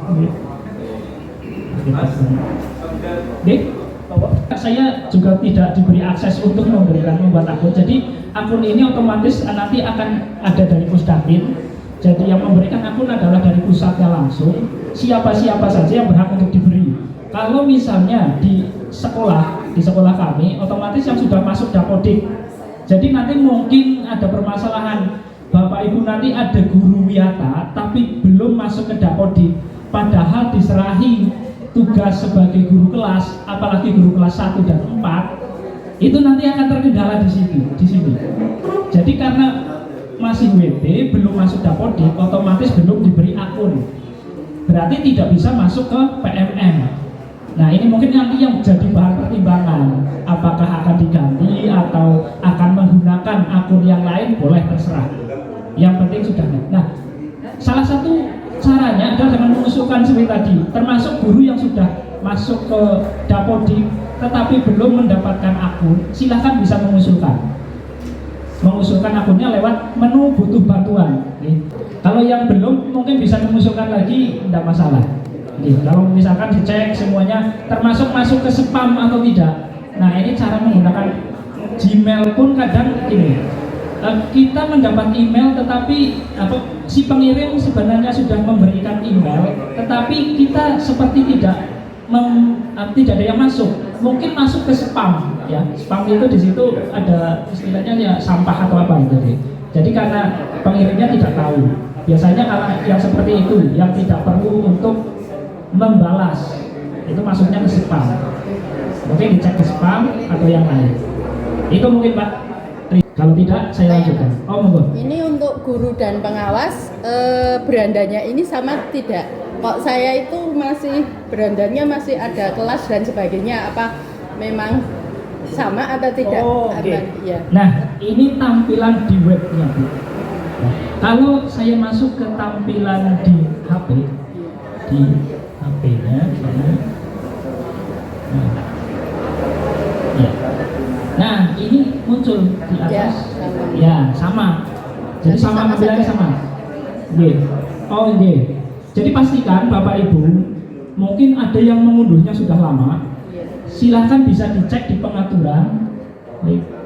S9: Saya juga tidak diberi akses untuk membuat akun. Jadi akun ini otomatis nanti akan ada dari Pusdaktin. Jadi yang memberikan akun adalah dari pusatnya langsung. Siapa-siapa saja yang berhak untuk diberi. Kalau misalnya di sekolah kami, otomatis yang sudah masuk Dapodik. Jadi nanti mungkin ada permasalahan, Bapak Ibu nanti ada guru wiyata tapi belum masuk ke Dapodik, padahal diserahi tugas sebagai guru kelas, apalagi guru kelas 1 dan 4, itu nanti akan terkendala di sini. Jadi karena masih WP, belum masuk Dapodik, otomatis belum diberi akun, berarti tidak bisa masuk ke PMM. Nah, ini mungkin nanti yang jadi bahan pertimbangan, apakah akan diganti atau akan menggunakan akun yang lain, boleh terserah. Yang penting sudah. Nah, salah satu caranya adalah dengan mengusulkan seperti tadi, termasuk guru yang sudah masuk ke Dapodik tetapi belum mendapatkan akun, silahkan bisa mengusulkan akunnya lewat menu butuh bantuan. Kalau yang belum mungkin bisa mengusulkan lagi, tidak masalah. Kalau misalkan dicek semuanya termasuk masuk ke spam atau tidak. Nah, ini cara menggunakan Gmail pun kadang ini kita mendapat email tetapi si pengirim sebenarnya sudah memberikan email tetapi kita seperti tidak ada yang masuk, mungkin masuk ke spam ya. Spam itu di situ ada istilahnya ya sampah atau apa gitu. Jadi karena pengirimnya tidak tahu, biasanya kalau yang seperti itu yang tidak perlu untuk membalas itu masuknya ke spam, mungkin dicek ke spam atau yang lain. Itu mungkin Pak. Kalau tidak, saya lanjutkan. Oh, monggo.
S2: Ini untuk guru dan pengawas, berandanya ini sama tidak? Kok saya itu masih berandanya masih ada kelas dan sebagainya, apa memang sama atau tidak?
S9: Oh, oke.
S2: Ya.
S9: Nah, ini tampilan di webnya, Bu. Nah, kalau saya masuk ke tampilan di HP, di HP-nya, ya. Nah, ini muncul di atas. Ya, sama. Jadi sama tampilannya sama. Oke. Oh, oke. Jadi pastikan Bapak Ibu, mungkin ada yang mengunduhnya sudah lama. Silahkan bisa dicek di pengaturan.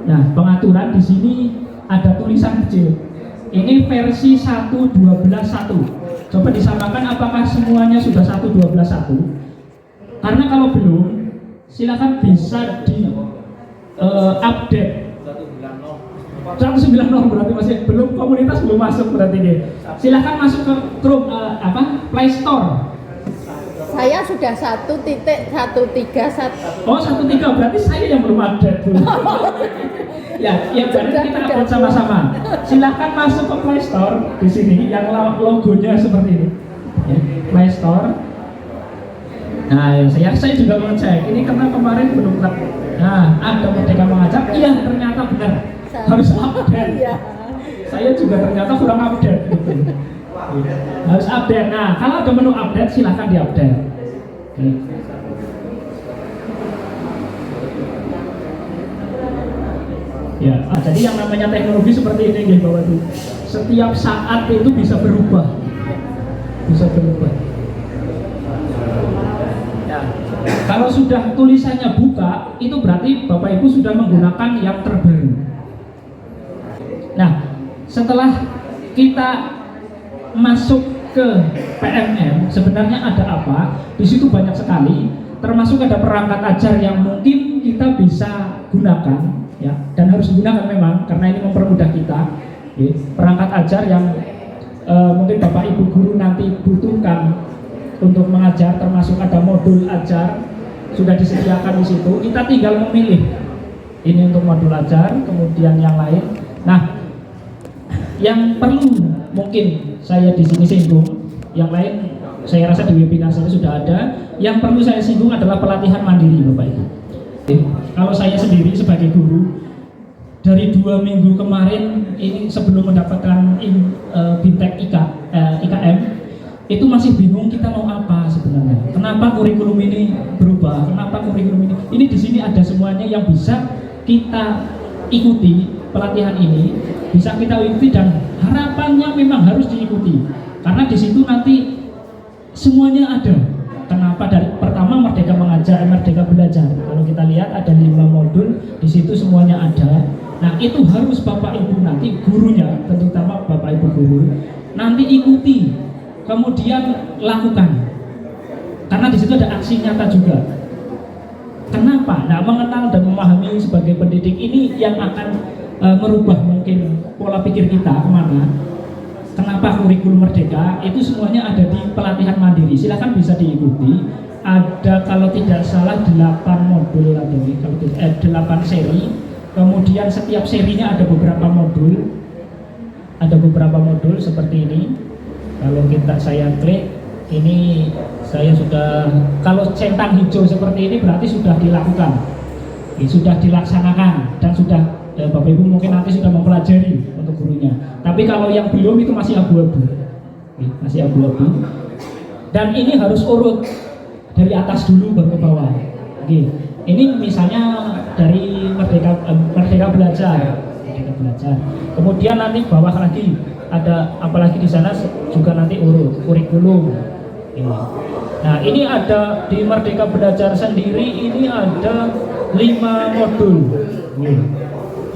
S9: Nah, pengaturan di sini ada tulisan kecil. Ini versi 1.12.1. Coba disamakan apakah semuanya sudah 1.12.1. Karena kalau belum, silahkan bisa di update 190 berarti masih belum, komunitas belum masuk berarti ini. Silahkan masuk ke Chrome Play Store.
S2: Saya sudah 1.131.
S9: Oh, 1.3 berarti saya yang belum update. Ya berarti kita upload sama-sama. Silahkan masuk ke Play Store di sini yang logonya seperti ini. Ya, Play Store. Nah, saya juga mau cek ini karena kemarin belum update. Nah, ada Merdeka Mengajar, iya ternyata benar harus update. Saya juga ternyata kurang update gitu. Harus update. Nah, kalau ada menu update silahkan diupdate. Oke. Ya, jadi yang namanya teknologi seperti ini Bapak Ibu. Setiap saat itu bisa berubah. Bisa berubah. Ya. Kalau sudah tulisannya buka, itu berarti Bapak Ibu sudah menggunakan yang terbaru. Nah, setelah kita masuk ke PMM, sebenarnya ada apa? Di situ banyak sekali, termasuk ada perangkat ajar yang mungkin kita bisa gunakan, ya, dan harus digunakan memang karena ini mempermudah kita. Ya, perangkat ajar yang mungkin Bapak Ibu guru nanti butuhkan untuk mengajar, termasuk ada modul ajar sudah disediakan di situ. Kita tinggal memilih ini untuk modul ajar, kemudian yang lain. Nah, yang perlu mungkin saya di sini singgung, yang lain saya rasa di webinar saya sudah ada. Yang perlu saya singgung adalah pelatihan mandiri Bapak Ibu. Kalau saya sendiri sebagai guru, dari 2 minggu kemarin ini sebelum mendapatkan Bintek IKM, itu masih bingung kita mau apa sebenarnya. Kenapa kurikulum ini berubah? Kenapa kurikulum ini? Ini di sini ada semuanya yang bisa kita ikuti pelatihan ini, bisa kita ikuti dan harapannya memang harus diikuti. Karena di situ nanti semuanya ada. Kenapa? Dari pertama Merdeka Mengajar, Merdeka Belajar. Kalau kita lihat ada 5 modul, di situ semuanya ada. Nah, itu harus Bapak Ibu nanti gurunya, terutama Bapak Ibu guru, nanti ikuti, kemudian lakukan. Karena di situ ada aksi nyata juga. Kenapa? Nah, mengenal dan memahami sebagai pendidik ini yang akan merubah mungkin pola pikir kita kemana. Kenapa kurikulum Merdeka? Itu semuanya ada di pelatihan mandiri. Silakan bisa diikuti. Ada kalau tidak salah 8 modul ada nih, kalau 8 seri. Kemudian setiap serinya ada beberapa modul. Ada beberapa modul seperti ini. Kalau saya klik, ini saya sudah, kalau centang hijau seperti ini berarti sudah dilakukan, sudah dilaksanakan dan sudah Bapak Ibu mungkin nanti sudah mempelajari untuk gurunya. Tapi kalau yang belum itu masih abu-abu, masih abu-abu. Dan ini harus urut dari atas dulu baru ke bawah. Ini misalnya dari Merdeka Belajar. Kemudian nanti bawah lagi ada apalagi di sana juga nanti urut kurikulum. Nah, ini ada di Merdeka Belajar sendiri ini ada 5 modul.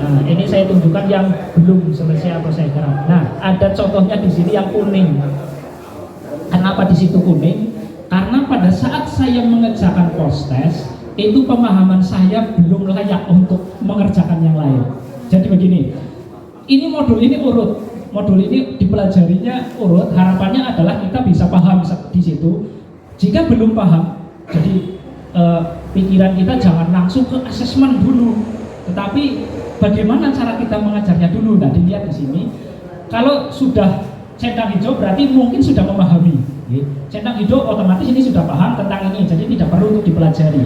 S9: Nah, ini saya tunjukkan yang belum selesai atau saya kira. Nah, ada contohnya di sini yang kuning. Kenapa di situ kuning? Karena pada saat saya mengerjakan post-test, itu pemahaman saya belum layak untuk mengerjakan yang lain. Jadi begini, ini modul ini urut, modul ini dipelajarinya urut. Harapannya adalah kita bisa paham di situ. Jika belum paham, jadi pikiran kita jangan langsung ke asesmen dulu, tetapi bagaimana cara kita mengajarnya dulu. Nah, dilihat di sini. Kalau sudah centang hijau berarti mungkin sudah memahami. Centang hijau otomatis ini sudah paham tentang ini, jadi tidak perlu untuk dipelajari.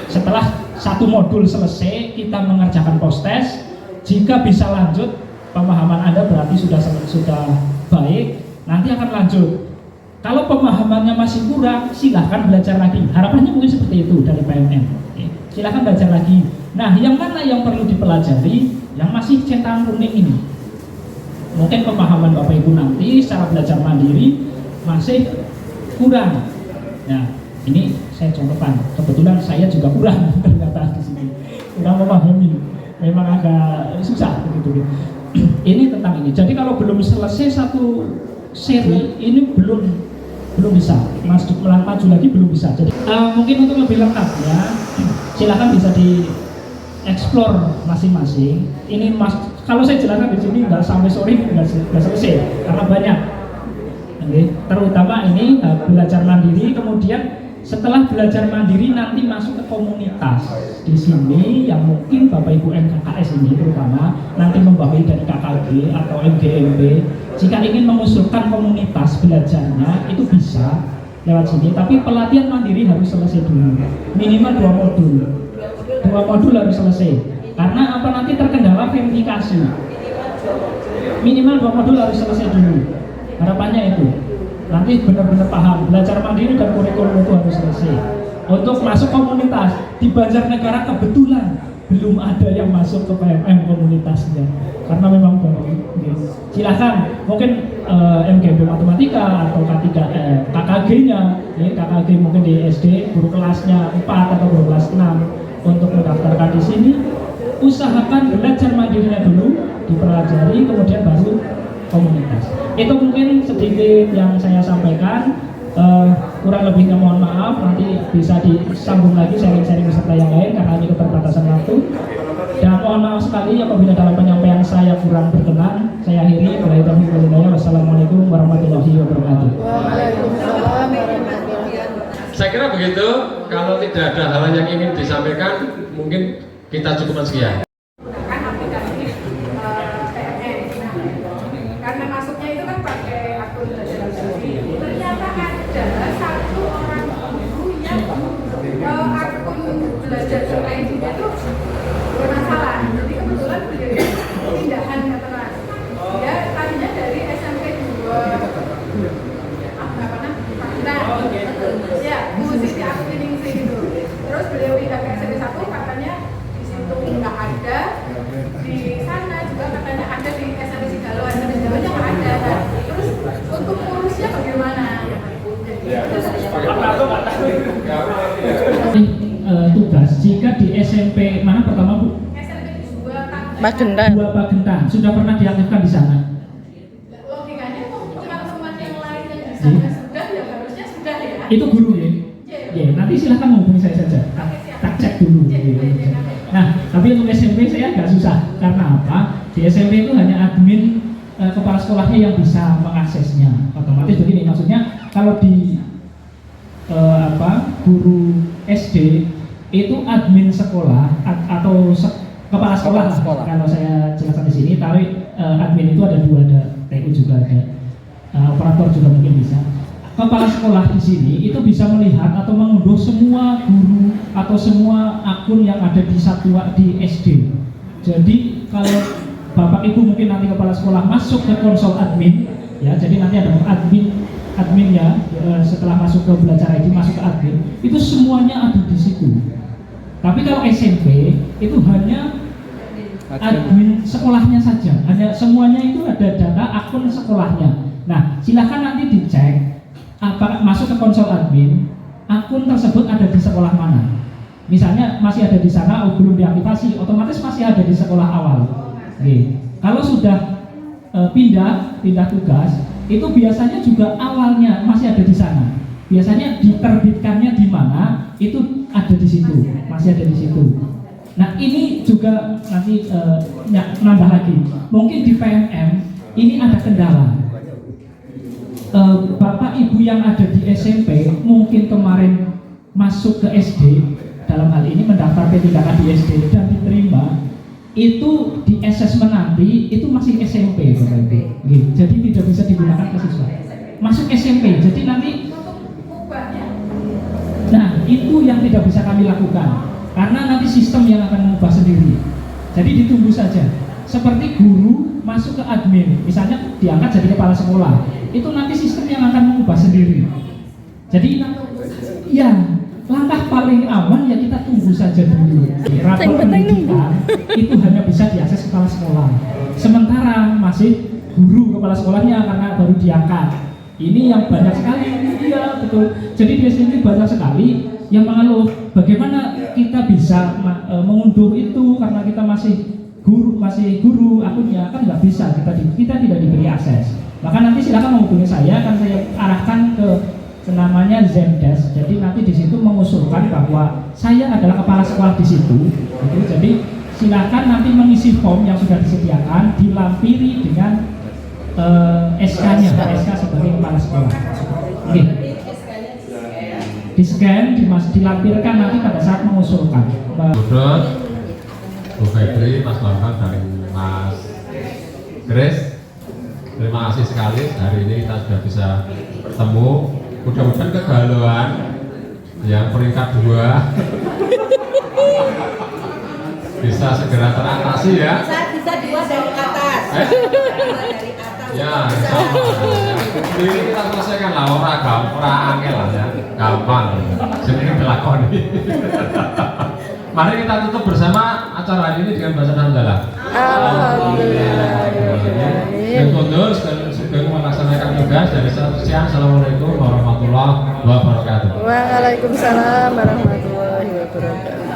S9: Setelah satu modul selesai, kita mengerjakan post test. Jika bisa lanjut, pemahaman Anda berarti sudah baik. Nanti akan lanjut. Kalau pemahamannya masih kurang, silahkan belajar lagi. Harapannya mungkin seperti itu dari PMM. Silahkan belajar lagi. Nah, yang mana yang perlu dipelajari? Yang masih centang kuning ini. Mungkin pemahaman Bapak Ibu nanti secara belajar mandiri masih kurang. Nah, ini saya contohkan. Kebetulan saya juga kurang ternyata di sini. Kurang memahami. Memang agak susah begitu. Ini tentang ini. Jadi kalau belum selesai satu seri, ini belum bisa. Maju lagi belum bisa. Jadi mungkin untuk lebih lengkapnya, silakan bisa dieksplor masing-masing. Ini kalau saya jelaskan di sini nggak sampai sore nggak selesai karena banyak. Terutama ini belajar mandiri, kemudian setelah belajar mandiri nanti masuk ke komunitas. Di sini yang mungkin Bapak Ibu MKKS ini terutama nanti membawahi dari KKG atau MGMB, jika ingin mengusulkan komunitas belajarnya itu bisa lewat sini, tapi pelatihan mandiri harus selesai dulu, minimal 2 modul harus selesai. Karena apa, nanti terkendala verifikasi, minimal 2 modul harus selesai dulu. Harapannya itu nanti benar-benar paham. Belajar mandiri dan kurikulum itu harus selesai. Untuk masuk komunitas di Banjarnegara kebetulan belum ada yang masuk ke PMM komunitasnya karena memang baru. Silahkan mungkin MGB matematika atau KKG-nya, KKG mungkin di SD guru kelasnya 4 atau guru kelas 6 untuk mendaftarkan di sini. Usahakan belajar mandirinya dulu, dipelajari, kemudian baru komunitas. Itu mungkin sedikit yang saya sampaikan. Kurang lebihnya mohon maaf, nanti bisa disambung lagi sharing-sharing beserta yang lain karena ini keterbatasan waktu. Dan mohon maaf sekali apabila dalam penyampaian saya kurang berkenan. Saya akhiri. Wassalamualaikum warahmatullahi wabarakatuh.
S2: Waalaikumsalam warahmatullahi wabarakatuh.
S5: Saya kira begitu. Kalau tidak ada hal yang ingin disampaikan, mungkin kita cukupkan sekian.
S10: Karena masuknya itu kan pakai akun belajar mandiri. Ternyata ada satu orang guru yang akun belajar ID nya itu bermasalah. Jadi kebetulan beliau pindahan veteran. Dia tadinya dari SMP 2 ya, musisi Akuningsih itu. Terus beliau pindah ke SMP 1, katanya di situ nggak ada. Di sana juga katanya ada di SMP Sigalo, SMP Sigalonya nggak ada. Nah, terus untuk ngurusnya bagaimana?
S9: Tugas jika di SMP mana pertama Bu?
S10: SMP 2
S2: Pagentan.
S9: 2 Pagentan sudah pernah diaktifkan di sana.
S10: Logikanya teman-teman yang lain yang di sana sudah, ya harusnya sudah ya.
S9: Itu guru ya? Ya, nanti silahkan menghubungi saya saja. Tak cek dulu. Nah, tapi untuk SMP saya agak susah. Karena apa? Di SMP itu hanya admin kepala sekolahnya yang bisa mengaksesnya. Otomatis begini, maksudnya kalau di guru SD itu admin sekolah atau kepala sekolah lah. Kalau saya jelaskan di sini, tapi admin itu ada 2, ada TU juga ada, operator juga mungkin bisa. Kepala sekolah di sini itu bisa melihat atau mengunduh semua guru atau semua akun yang ada di SD. Jadi kalau Bapak Ibu mungkin nanti kepala sekolah masuk ke konsol admin, ya, jadi nanti ada adminnya setelah masuk ke belajar ID masuk ke admin, itu semuanya ada di situ. Tapi kalau SMP itu hanya admin sekolahnya saja, hanya semuanya itu ada data akun sekolahnya. Nah, silahkan nanti dicek. Masuk ke konsol admin, akun tersebut ada di sekolah mana. Misalnya masih ada di sana, belum diaktifasi, otomatis masih ada di sekolah awal. Oke. Kalau sudah pindah tugas, itu biasanya juga awalnya masih ada di sana. Biasanya diterbitkannya di mana, itu ada di situ, masih ada di situ. Nah, ini juga nanti nambah lagi. Mungkin di PMM ini ada kendala. Bapak Ibu yang ada di SMP mungkin kemarin masuk ke SD, dalam hal ini mendaftar P3K di SD dan diterima, itu di assessment nanti itu masih SMP Bapak Ibu. Nggih, jadi tidak bisa digunakan ke siswa. Masuk SMP, jadi nanti nah itu yang tidak bisa kami lakukan karena nanti sistem yang akan mengubah sendiri. Jadi ditunggu saja. Seperti guru masuk ke admin, misalnya diangkat jadi kepala sekolah, itu nanti sistem yang akan mengubah sendiri. Jadi ya langkah paling aman ya kita tunggu saja dulu. Rapor pendidikan itu hanya bisa diakses kepala sekolah. Sementara masih guru kepala sekolahnya karena baru diangkat. Ini yang banyak sekali, iya betul. Jadi di sini banyak sekali yang mengeluh bagaimana kita bisa mengunduh itu karena kita masih guru akunnya kan nggak bisa, kita tidak diberi akses. Maka nanti silakan menghubungi saya, akan saya arahkan ke namanya Zendesk. Jadi nanti di situ mengusulkan bahwa saya adalah kepala sekolah di situ. Gitu. Jadi silakan nanti mengisi form yang sudah disediakan, dilampiri dengan SK-nya, SK sebagai kepala sekolah. Oke. Di scan, dilampirkan nanti pada saat mengusulkan.
S5: Budut, Bu Febri, Mas Bambang, dari Mas Grace. Terima kasih sekali, hari ini kita sudah bisa bertemu. Mudah-mudahan kegalauan yang peringkat 2 bisa segera teratasi ya.
S2: Bisa 2 dari atas.
S5: Ya, sama. Ini kita selesaikan lah, orang angel lah ya, gampang. Sebenarnya dilakoni. Mari kita tutup bersama acara ini dengan bahasa hamdalah.
S2: Alhamdulillah.
S5: Dan mundur sebelum melaksanakan tugas dari sekian. Assalamualaikum warahmatullahi wabarakatuh.
S2: Waalaikumsalam warahmatullahi wabarakatuh.